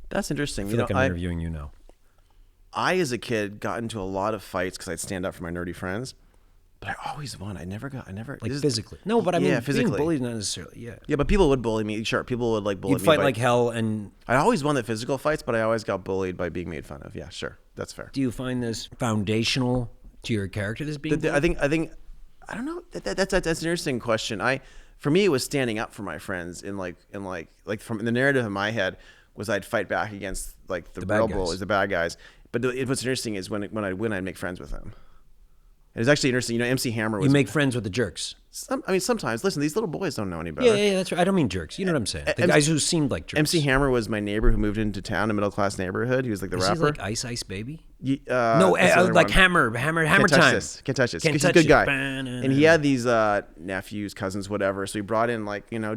That's interesting. I feel like I'm interviewing you now. I as a kid got into a lot of fights because I'd stand up for my nerdy friends, but I always won. I never. Like this is- physically. No, but I mean, physically. being bullied not necessarily, yeah. Yeah, but people would bully me. Sure, people would like bully You'd me. fight but like hell, and I always won the physical fights, but I always got bullied by being made fun of. Yeah, sure, that's fair. do you find this foundational to your character, this being bullied? I think I don't know. That's an interesting question. For me, it was standing up for my friends in from the narrative in my head was I'd fight back against like the bad real guys. bullies, the bad guys. But what's interesting is when I'd win, I'd make friends with them. It was actually interesting. MC Hammer was. You make friends with the jerks. Sometimes. Listen, these little boys don't know any better. Yeah, that's right. I don't mean jerks. You know what I'm saying? The guys who seemed like jerks. MC Hammer was my neighbor who moved into town, a middle class neighborhood. He was like the Is he rapper. like Ice Baby? No, like Hammer Can't touch time. this. Can't touch this. Can't He's a touch good it. guy. Ba-na-na. And he had these nephews, cousins, whatever. So he brought in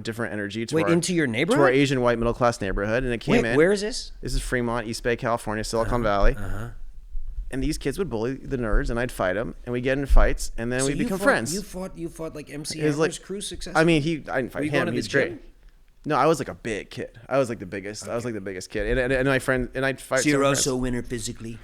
different energy to Wait, into your to our neighborhood? Asian white middle class neighborhood, and it came Wait, in. where is this? This is Fremont, East Bay, California, Silicon Valley. And these kids would bully the nerds, and I'd fight them, and we'd get in fights, and then So we'd you become fought- friends. You fought like MC It was Hammer's like- crew successfully? I mean, I didn't Were fight you going him. to the He's great. gym? No, I was like a big kid. I was like the biggest. I was like the biggest kid, and my friend, and I'd fight. So you're some also a friends. winner physically.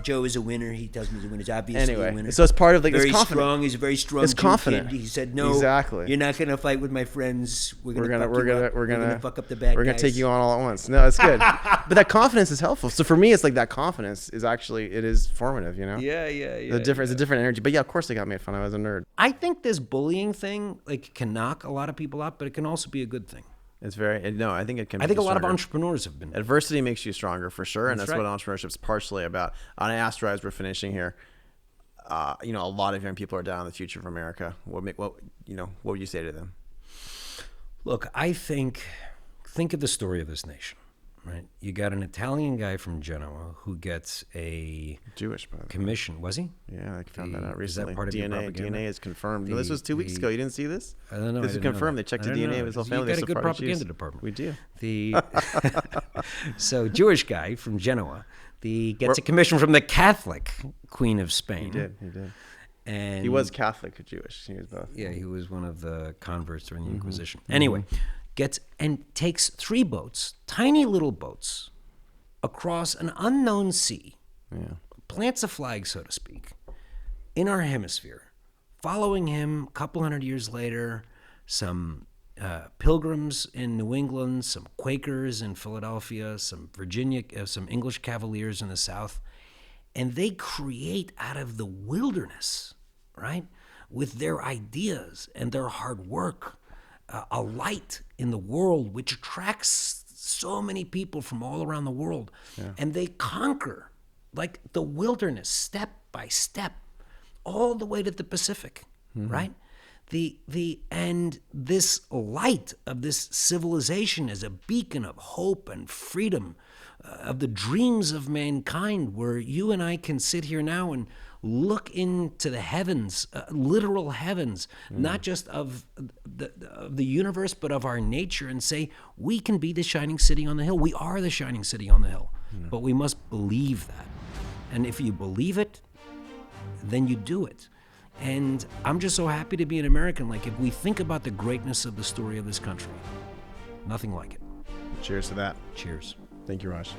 Joe is a winner. He tells me he's a winner. He's obviously a Anyway, winner. so it's part of like very it's confident. strong. He's a very strong. It's Jew confident. Kid. He said, "No, Exactly. You're not gonna fight with my friends. We're gonna fuck up the bad we're gonna guys." take you on all at once. No, it's good. But that confidence is helpful. So for me, it's like that confidence is actually it is formative. You know. Yeah. It's a different energy. But yeah, of course they got made fun of as a nerd. I think this bullying thing can knock a lot of people out, but it can also be a good thing. It's very no. I think it can. I think a lot of stronger. entrepreneurs have been. Adversity makes you stronger for sure, and That's that's right. what entrepreneurship is partially about. On Asteroids, we're finishing here. a lot of young people are down on the future of America. What would you say to them? Look, I think of the story of this nation, right? You got an Italian guy from Genoa who gets a Jewish, by the way. commission. Was he? Yeah, I found that out Is that recently. part of your propaganda? DNA is confirmed. No, this was 2 weeks ago. You didn't see this? I don't know. This is confirmed. They checked the DNA of his whole family. You They got a good Sephardic propaganda Jews. department. We do. So Jewish guy from Genoa, gets a commission from the Catholic Queen of Spain. He did. And He was Catholic or Jewish. He was both. Yeah, he was one of the converts during the Inquisition. Anyway, takes 3 boats, tiny little boats, across an unknown sea, plants a flag, so to speak, in our hemisphere. Following him, a couple hundred years later, some Pilgrims in New England, some Quakers in Philadelphia, some some English Cavaliers in the South, and they create out of the wilderness, right, with their ideas and their hard work, a light in the world which attracts so many people from all around the world. And they conquer, like the wilderness, step by step, all the way to the Pacific, right? And this light of this civilization is a beacon of hope and freedom, of the dreams of mankind, where you and I can sit here now and look into the heavens, literal heavens, not just of the universe, but of our nature, and say, we can be the shining city on the hill. We are the shining city on the hill, but we must believe that. And if you believe it, then you do it. And I'm just so happy to be an American. Like, if we think about the greatness of the story of this country, nothing like it. Cheers to that. Cheers. Thank you, Raj.